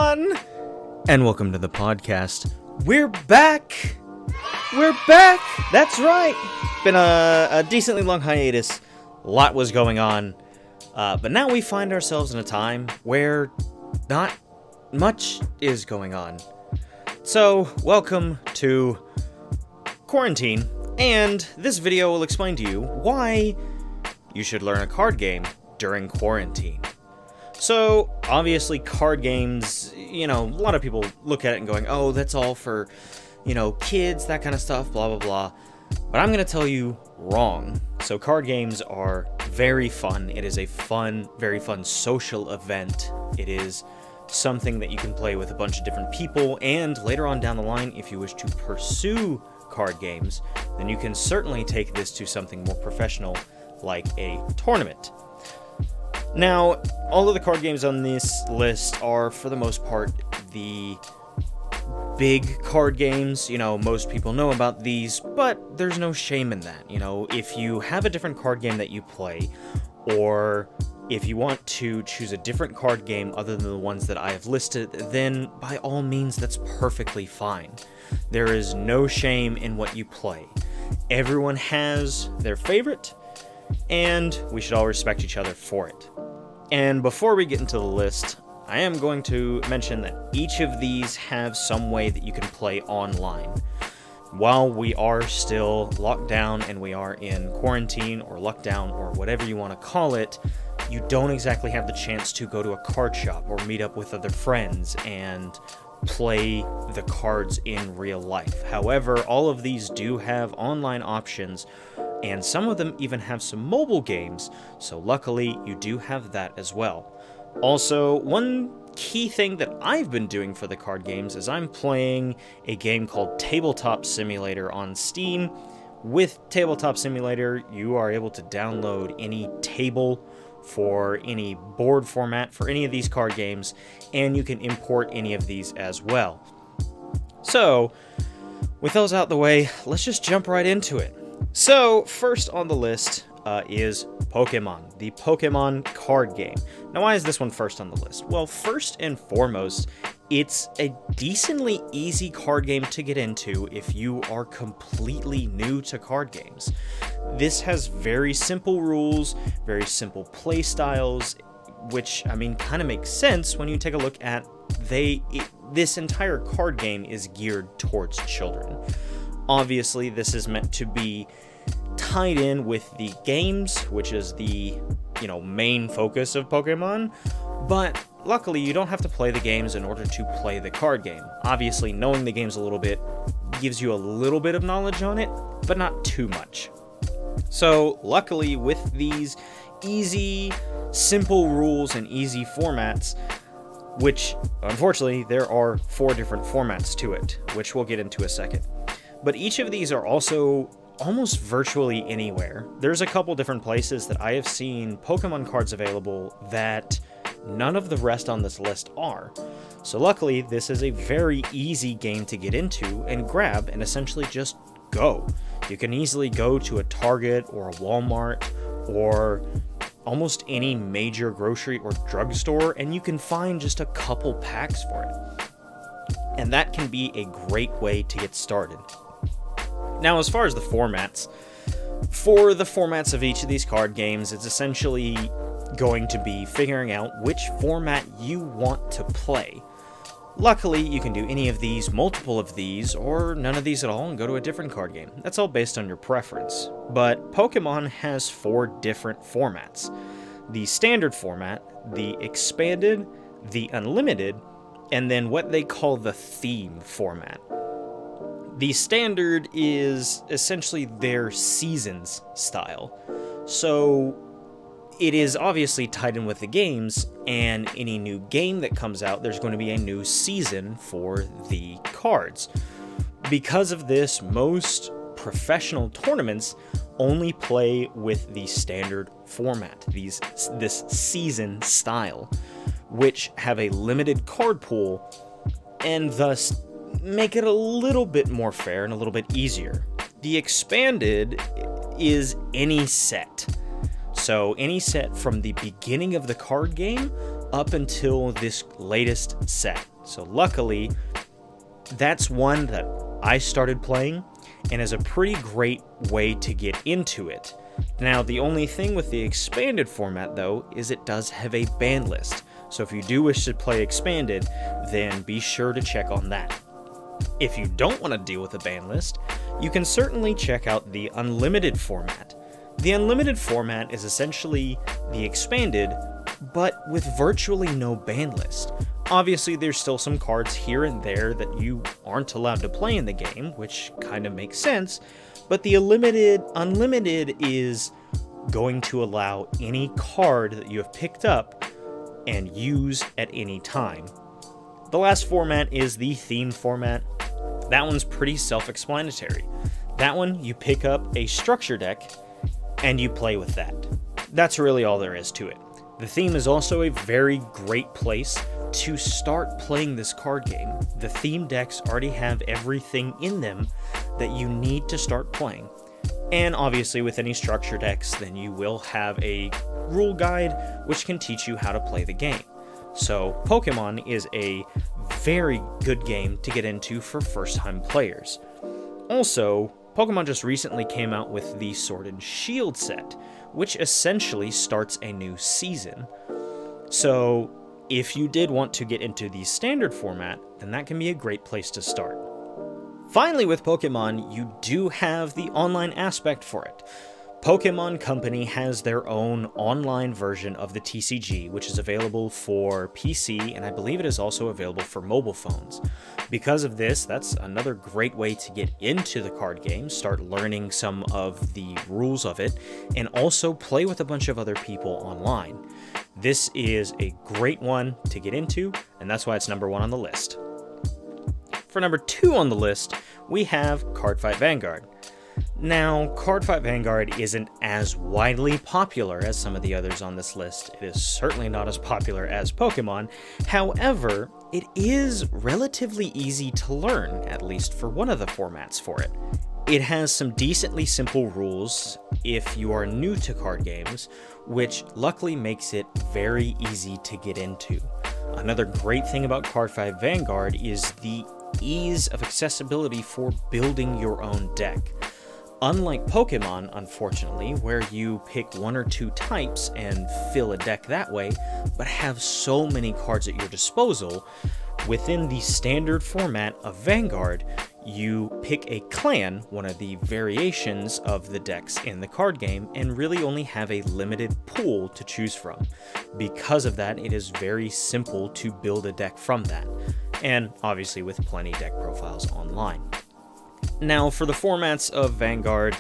everyone! And welcome to the podcast. We're back! We're back! That's right! Been a decently long hiatus. A lot was going on. But now we find ourselves in a time where not much is going on. So, welcome to quarantine. And this video will explain to you why you should learn a card game during quarantine. So, obviously card games, a lot of people look at it and going, oh, that's all for, kids, that kind of stuff, blah, blah, blah. But I'm going to tell you wrong. So card games are very fun. It is a very fun social event. It is something that you can play with a bunch of different people, and later on down the line, if you wish to pursue card games, then you can certainly take this to something more professional, like a tournament. Now, all of the card games on this list are, for the most part, the big card games. Most people know about these, but there's no shame in that. If you have a different card game that you play, or if you want to choose a different card game other than the ones that I have listed, then by all means, that's perfectly fine. There is no shame in what you play. Everyone has their favorite, and we should all respect each other for it. And before we get into the list, I am going to mention that each of these have some way that you can play online. While we are still locked down and we are in quarantine or lockdown or whatever you want to call it, you don't exactly have the chance to go to a card shop or meet up with other friends and play the cards in real life. However, all of these do have online options, and some of them even have some mobile games, so luckily you do have that as well. Also, one key thing that I've been doing for the card games is I'm playing a game called Tabletop Simulator on Steam. With Tabletop Simulator, you are able to download any table for any board format for any of these card games, and you can import any of these as well. So, with those out the way, let's just jump right into it. So, first on the list is Pokemon, the Pokemon card game. Now, why is this one first on the list? Well, first and foremost, it's a decently easy card game to get into if you are completely new to card games. This has very simple rules, very simple play styles, which, kind of makes sense when you take a look at this entire card game is geared towards children. Obviously, this is meant to be tied in with the games, which is the, main focus of Pokemon, but luckily you don't have to play the games in order to play the card game. Obviously, knowing the games a little bit gives you a little bit of knowledge on it, but not too much. So, luckily, with these easy, simple rules and easy formats, which, unfortunately, there are 4 different formats to it, which we'll get into a second. But each of these are also almost virtually anywhere. There's a couple different places that I have seen Pokemon cards available that none of the rest on this list are. So luckily, this is a very easy game to get into and grab and essentially just go. You can easily go to a Target or a Walmart or almost any major grocery or drugstore, and you can find just a couple packs for it. And that can be a great way to get started. Now, as far as the formats, for the formats of each of these card games, it's essentially going to be figuring out which format you want to play. Luckily, you can do any of these, multiple of these, or none of these at all and go to a different card game. That's all based on your preference. But Pokemon has 4 different formats. The standard format, the expanded, the unlimited, and then what they call the theme format. The standard is essentially their seasons style. So it is obviously tied in with the games, and any new game that comes out, there's going to be a new season for the cards. Because of this, most professional tournaments only play with the standard format, this season style, which have a limited card pool, and thus make it a little bit more fair and a little bit easier. The expanded is any set. So any set from the beginning of the card game up until this latest set. So luckily, that's one that I started playing and is a pretty great way to get into it. Now, the only thing with the expanded format, though, is it does have a ban list. So if you do wish to play expanded, then be sure to check on that. If you don't want to deal with a ban list, you can certainly check out the unlimited format. The unlimited format is essentially the expanded, but with virtually no ban list. Obviously, there's still some cards here and there that you aren't allowed to play in the game, which kind of makes sense, but the unlimited is going to allow any card that you have picked up and use at any time. The last format is the theme format. That one's pretty self-explanatory. That one, you pick up a structure deck and you play with that. That's really all there is to it. The theme is also a very great place to start playing this card game. The theme decks already have everything in them that you need to start playing. And obviously with any structure decks, then you will have a rule guide which can teach you how to play the game. So Pokemon is a very good game to get into for first-time players. Also, Pokemon just recently came out with the Sword and Shield set, which essentially starts a new season. So if you did want to get into the standard format, then that can be a great place to start. Finally, with Pokemon, you do have the online aspect for it. Pokemon Company has their own online version of the TCG, which is available for PC, and I believe it is also available for mobile phones. Because of this, that's another great way to get into the card game, start learning some of the rules of it, and also play with a bunch of other people online. This is a great one to get into, and that's why it's number 1 on the list. For number 2 on the list, we have Cardfight Vanguard. Now, Cardfight Vanguard isn't as widely popular as some of the others on this list. It is certainly not as popular as Pokemon. However, it is relatively easy to learn, at least for one of the formats for it. It has some decently simple rules if you are new to card games, which luckily makes it very easy to get into. Another great thing about Cardfight Vanguard is the ease of accessibility for building your own deck. Unlike Pokemon, unfortunately, where you pick 1 or 2 types and fill a deck that way, but have so many cards at your disposal, within the standard format of Vanguard, you pick a clan, one of the variations of the decks in the card game, and really only have a limited pool to choose from. Because of that, it is very simple to build a deck from that, and obviously with plenty deck profiles online. Now, for the formats of Vanguard,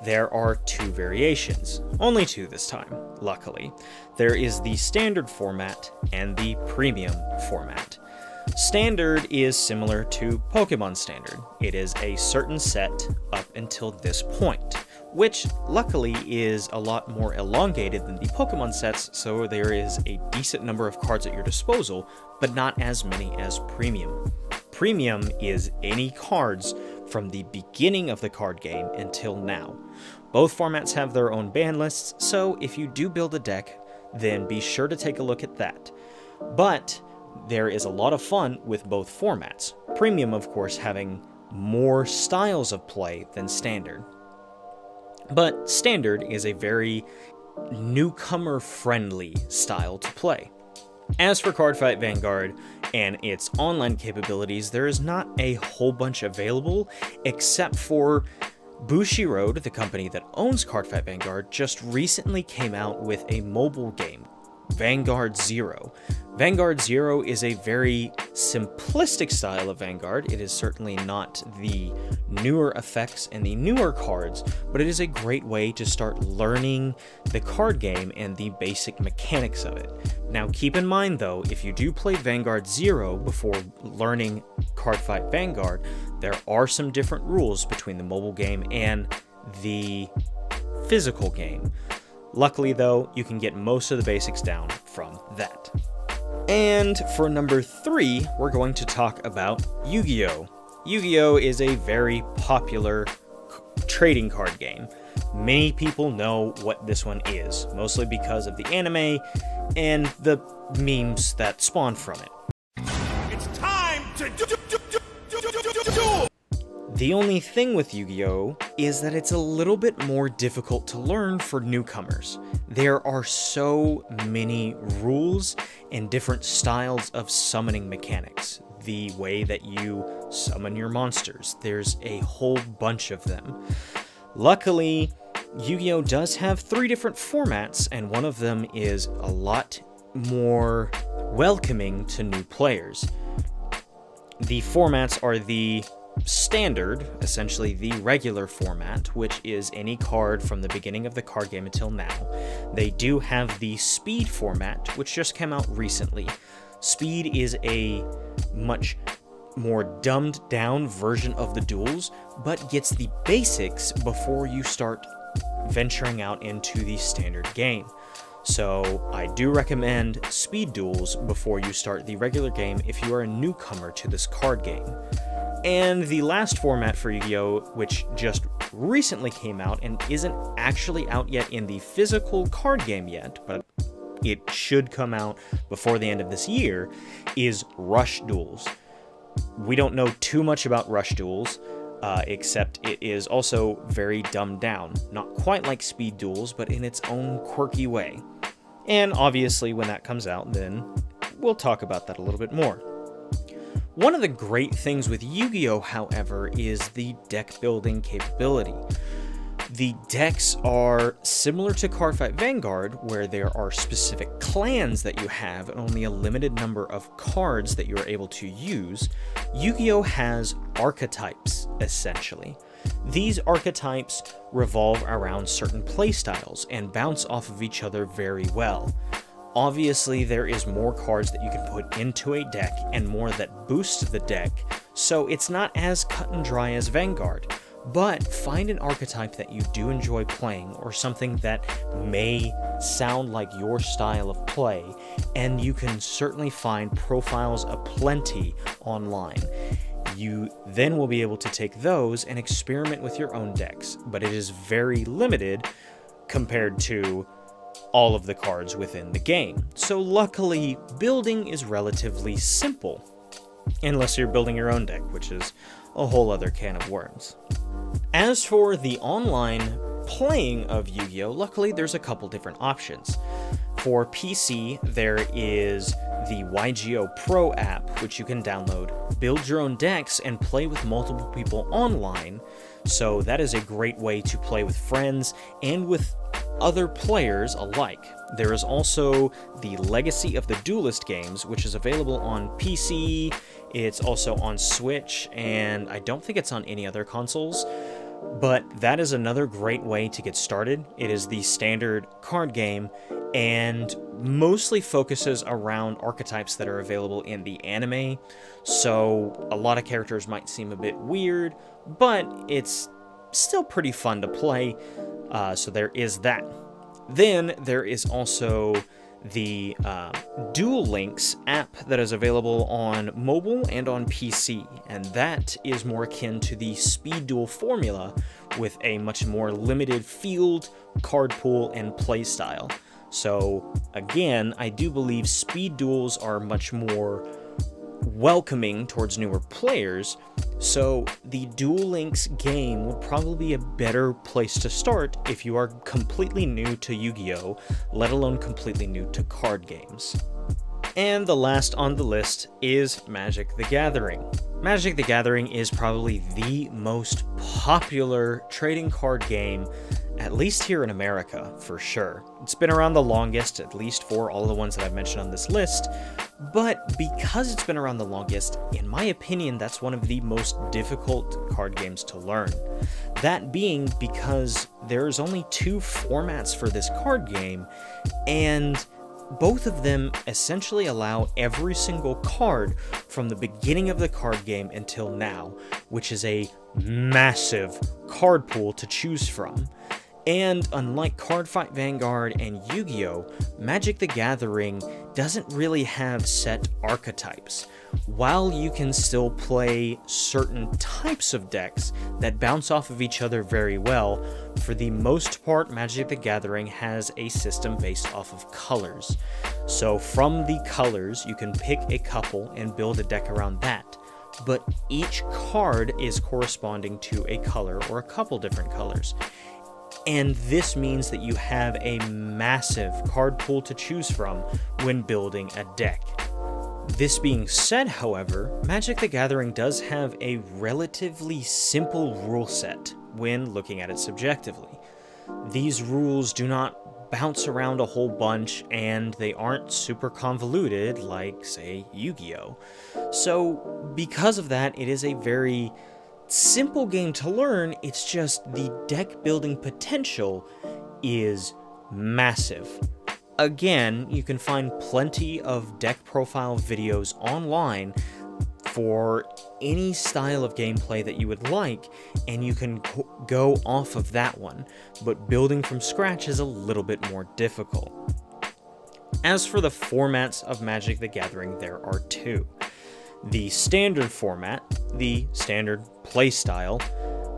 there are 2 variations. Only 2 this time, luckily. There is the standard format and the premium format. Standard is similar to Pokemon Standard. It is a certain set up until this point, which luckily is a lot more elongated than the Pokemon sets, so there is a decent number of cards at your disposal, but not as many as Premium. Premium is any cards from the beginning of the card game until now. Both formats have their own ban lists, so if you do build a deck, then be sure to take a look at that. But there is a lot of fun with both formats. Premium, of course, having more styles of play than Standard. But Standard is a very newcomer-friendly style to play. As for Cardfight Vanguard and its online capabilities, there is not a whole bunch available, except for Bushiroad, the company that owns Cardfight Vanguard, just recently came out with a mobile game, Vanguard Zero. Vanguard Zero is a very simplistic style of Vanguard. It is certainly not the newer effects and the newer cards, but it is a great way to start learning the card game and the basic mechanics of it. Now keep in mind though, if you do play Vanguard Zero before learning Cardfight Vanguard, there are some different rules between the mobile game and the physical game. Luckily though, you can get most of the basics down from that. And for number 3, we're going to talk about Yu-Gi-Oh! Yu-Gi-Oh! Is a very popular trading card game. Many people know what this one is, mostly because of the anime and the memes that spawn from it. It's time! The only thing with Yu-Gi-Oh! Is that it's a little bit more difficult to learn for newcomers. There are so many rules and different styles of summoning mechanics. The way that you summon your monsters, there's a whole bunch of them. Luckily, Yu-Gi-Oh! Does have 3 different formats, and one of them is a lot more welcoming to new players. The formats are the standard, essentially the regular format, which is any card from the beginning of the card game until now. They do have the speed format, which just came out recently. Speed is a much more dumbed down version of the duels, but gets the basics before you start venturing out into the standard game. So I do recommend speed duels before you start the regular game if you are a newcomer to this card game. And the last format for Yu-Gi-Oh!, which just recently came out and isn't actually out yet in the physical card game yet, but it should come out before the end of this year, is Rush Duels. We don't know too much about Rush Duels, except it is also very dumbed down. Not quite like Speed Duels, but in its own quirky way. And obviously when that comes out, then we'll talk about that a little bit more. One of the great things with Yu-Gi-Oh!, however, is the deck building capability. The decks are similar to Cardfight Vanguard, where there are specific clans that you have and only a limited number of cards that you are able to use. Yu-Gi-Oh! Has archetypes, essentially. These archetypes revolve around certain playstyles and bounce off of each other very well. Obviously, there is more cards that you can put into a deck and more that boost the deck, so it's not as cut and dry as Vanguard. But find an archetype that you do enjoy playing, or something that may sound like your style of play, and you can certainly find profiles aplenty online. You then will be able to take those and experiment with your own decks, but it is very limited compared to all of the cards within the game. So luckily, building is relatively simple, unless you're building your own deck, which is a whole other can of worms. As for the online playing of Yu-Gi-Oh!, luckily there's a couple different options. For PC, there is the YGO Pro app, which you can download, build your own decks, and play with multiple people online. So that is a great way to play with friends and with other players alike. There is also the Legacy of the Duelist games, which is available on PC, it's also on Switch, and I don't think it's on any other consoles. But that is another great way to get started. It is the standard card game and mostly focuses around archetypes that are available in the anime. So a lot of characters might seem a bit weird, but it's still pretty fun to play. So there is that. Then there is also the Duel Links app that is available on mobile and on PC, and that is more akin to the speed duel formula with a much more limited field, card pool, and play style. So again, I do believe speed duels are much more welcoming towards newer players, so the Duel Links game would probably be a better place to start if you are completely new to Yu-Gi-Oh!, let alone completely new to card games. And the last on the list is Magic the Gathering. Magic the Gathering is probably the most popular trading card game, at least here in America, for sure. It's been around the longest, at least for all the ones that I've mentioned on this list, but because it's been around the longest, in my opinion, that's one of the most difficult card games to learn. That being because there's only 2 formats for this card game, and both of them essentially allow every single card from the beginning of the card game until now, which is a massive card pool to choose from. And unlike Cardfight Vanguard and Yu-Gi-Oh!, Magic the Gathering doesn't really have set archetypes. While you can still play certain types of decks that bounce off of each other very well, for the most part, Magic the Gathering has a system based off of colors. So from the colors, you can pick a couple and build a deck around that. but each card is corresponding to a color or a couple different colors. And this means that you have a massive card pool to choose from when building a deck. This being said, however, Magic the Gathering does have a relatively simple rule set when looking at it subjectively. These rules do not bounce around a whole bunch, and they aren't super convoluted like, say, Yu-Gi-Oh! So, because of that, it is a very simple game to learn. It's just the deck building potential is massive. Again, you can find plenty of deck profile videos online for any style of gameplay that you would like, and you can go off of that one, but building from scratch is a little bit more difficult. As for the formats of Magic the Gathering, there are two. The standard format, the standard playstyle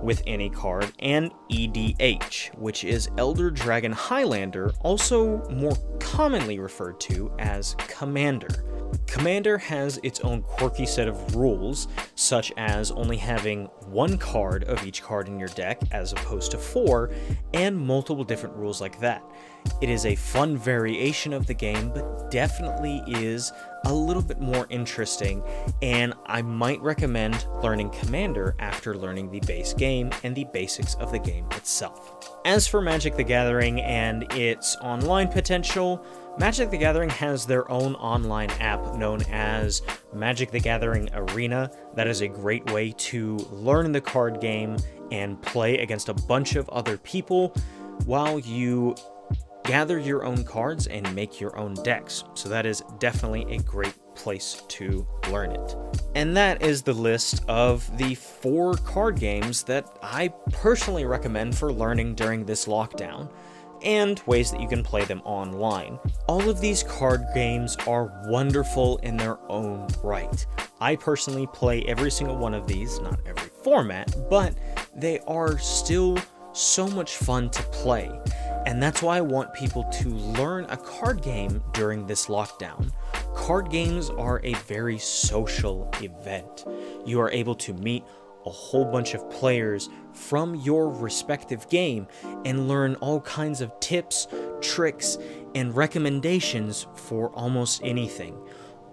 with any card, and EDH, which is Elder Dragon Highlander, also more commonly referred to as Commander. Commander has its own quirky set of rules, such as only having one card of each card in your deck as opposed to 4, and multiple different rules like that. It is a fun variation of the game, but definitely is a little bit more interesting, and I might recommend learning Commander after learning the base game and the basics of the game itself. As for Magic the Gathering and its online potential, Magic the Gathering has their own online app known as Magic the Gathering Arena. That is a great way to learn the card game and play against a bunch of other people while you gather your own cards and make your own decks. So that is definitely a great place to learn it. And that is the list of the 4 card games that I personally recommend for learning during this lockdown, and ways that you can play them online. All of these card games are wonderful in their own right. I personally play every single one of these, not every format, but they are still so much fun to play. And that's why I want people to learn a card game during this lockdown. Card games are a very social event. You are able to meet a whole bunch of players from your respective game and learn all kinds of tips, tricks, and recommendations for almost anything.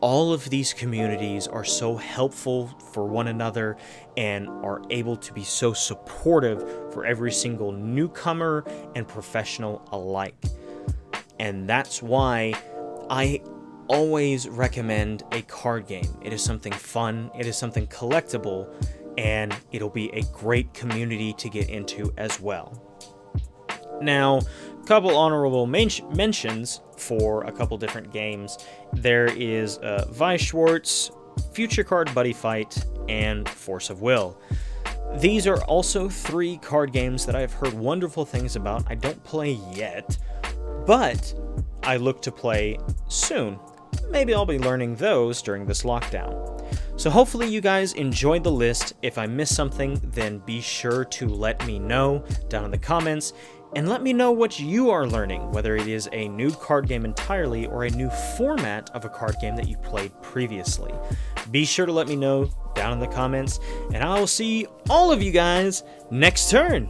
All of these communities are so helpful for one another and are able to be so supportive for every single newcomer and professional alike. And that's why I always recommend a card game. It is something fun, it is something collectible, and it'll be a great community to get into as well. Now, a couple honorable mentions for a couple different games. There is Weiss Schwarz, Future Card Buddy Fight, and Force of Will. These are also 3 card games that I've heard wonderful things about. I don't play yet, but I look to play soon. Maybe I'll be learning those during this lockdown. So hopefully you guys enjoyed the list. If I missed something, then be sure to let me know down in the comments, and let me know what you are learning, whether it is a new card game entirely or a new format of a card game that you played previously. Be sure to let me know down in the comments, and I will see all of you guys next turn.